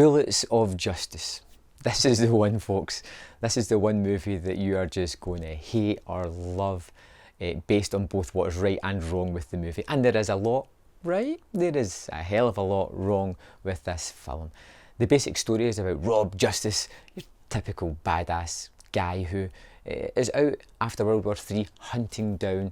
Bullets of Justice. This is the one, folks. This is the one movie that you are just going to hate or love based on both what is right and wrong with the movie. And there is a lot right. There is a hell of a lot wrong with this film. The basic story is about Rob Justice, your typical badass guy who is out after World War III hunting down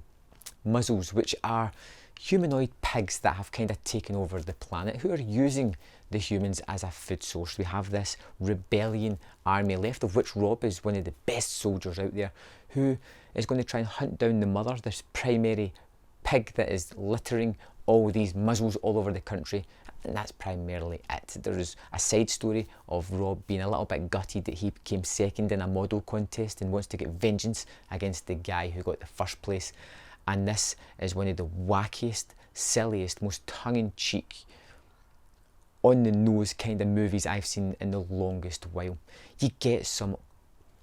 muzzles, which are humanoid pigs that have kind of taken over the planet, who are using the humans as a food source. We have this rebellion army left, of which Rob is one of the best soldiers out there, who is going to try and hunt down the mother, this primary pig that is littering all these muzzles all over the country. And that's primarily it. There is a side story of Rob being a little bit gutted that he came second in a model contest and wants to get vengeance against the guy who got the first place. And this is one of the wackiest, silliest, most tongue-in-cheek, on-the-nose kind of movies I've seen in the longest while. You get some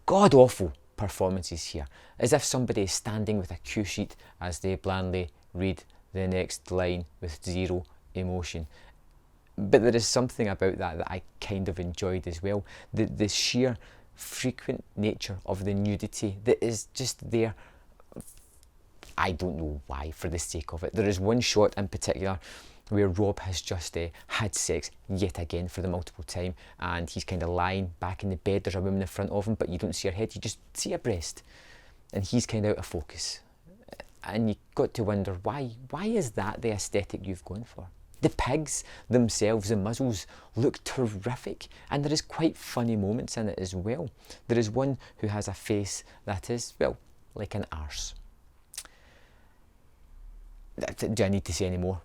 god-awful performances here, as if somebody is standing with a cue sheet as they blandly read the next line with zero emotion. But there is something about that I kind of enjoyed as well. The sheer frequent nature of the nudity that is just there. I don't know why, for the sake of it. There is one shot in particular where Rob has just had sex yet again for the multiple time, and he's kind of lying back in the bed. There's a woman in front of him, but you don't see her head, you just see a breast. And he's kind of out of focus. And you got to wonder, why is that the aesthetic you've gone for? The pigs themselves, the muzzles, look terrific, and there is quite funny moments in it as well. There is one who has a face that is, well, like an arse. Do I need to say any more?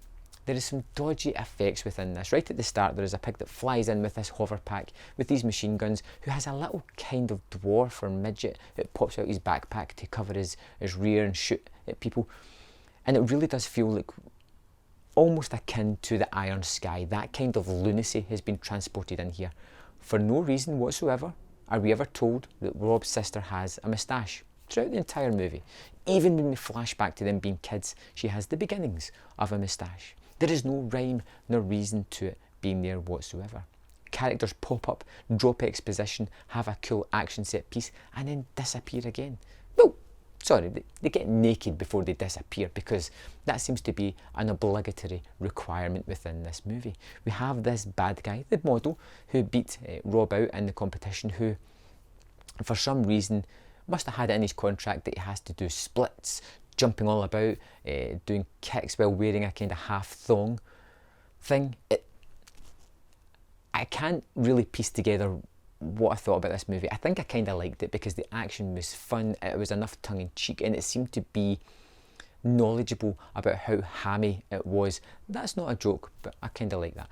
There is some dodgy effects within this. Right at the start, there is a pig that flies in with this hover pack with these machine guns, who has a little kind of dwarf or midget that pops out his backpack to cover his rear and shoot at people. And it really does feel like almost akin to the Iron Sky. That kind of lunacy has been transported in here. For no reason whatsoever are we ever told that Rob's sister has a moustache throughout the entire movie. Even when we flash back to them being kids, she has the beginnings of a moustache. There is no rhyme nor reason to it being there whatsoever. Characters pop up, drop exposition, have a cool action set piece, and then disappear again. Well, sorry, they get naked before they disappear, because that seems to be an obligatory requirement within this movie. We have this bad guy, the model, who beat Rob out in the competition, who, for some reason, must have had it in his contract that he has to do splits, jumping all about, doing kicks while wearing a kind of half thong thing. I can't really piece together what I thought about this movie. I think I kind of liked it because the action was fun, it was enough tongue-in-cheek, and it seemed to be knowledgeable about how hammy it was. That's not a joke, but I kind of like that.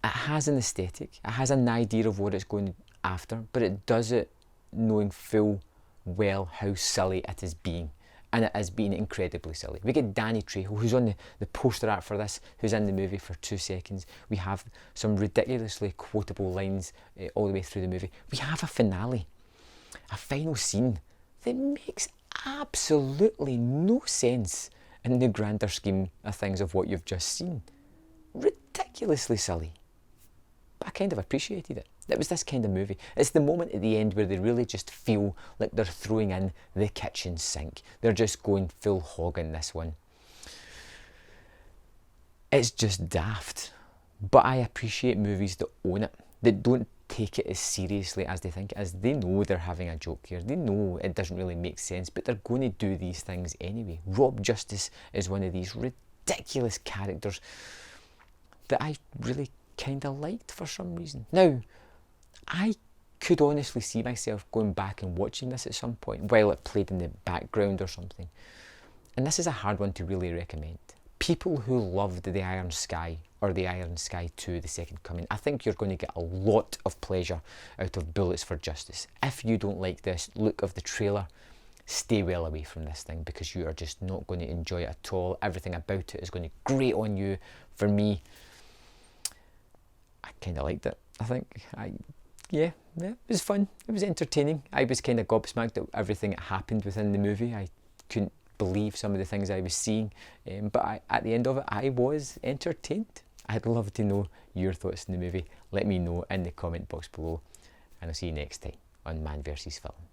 It has an aesthetic, it has an idea of what it's going after, but it does it knowing full well how silly it is being, and it is being incredibly silly. We get Danny Trejo, who's on the poster art for this, who's in the movie for 2 seconds. We have some ridiculously quotable lines all the way through the movie. We have a finale, a final scene that makes absolutely no sense in the grander scheme of things of what you've just seen. Ridiculously silly. But I kind of appreciated it. It was this kind of movie. It's the moment at the end where they really just feel like they're throwing in the kitchen sink. They're just going full hog in this one. It's just daft. But I appreciate movies that own it, that don't take it as seriously as they think it is. They know they're having a joke here. They know it doesn't really make sense, but they're going to do these things anyway. Rob Justice is one of these ridiculous characters that I really kind of liked for some reason. Now, I could honestly see myself going back and watching this at some point while it played in the background or something. And this is a hard one to really recommend. People who loved The Iron Sky or The Iron Sky 2, The Second Coming, I think you're going to get a lot of pleasure out of Bullets for Justice. If you don't like this look of the trailer, stay well away from this thing, because you are just not going to enjoy it at all. Everything about it is going to grate on you. For me, I kind of liked it. I think yeah, it was fun. It was entertaining. I was kind of gobsmacked at everything that happened within the movie. I couldn't believe some of the things I was seeing, but at the end of it, I was entertained. I'd love to know your thoughts on the movie. Let me know in the comment box below, and I'll see you next time on Man vs. Film.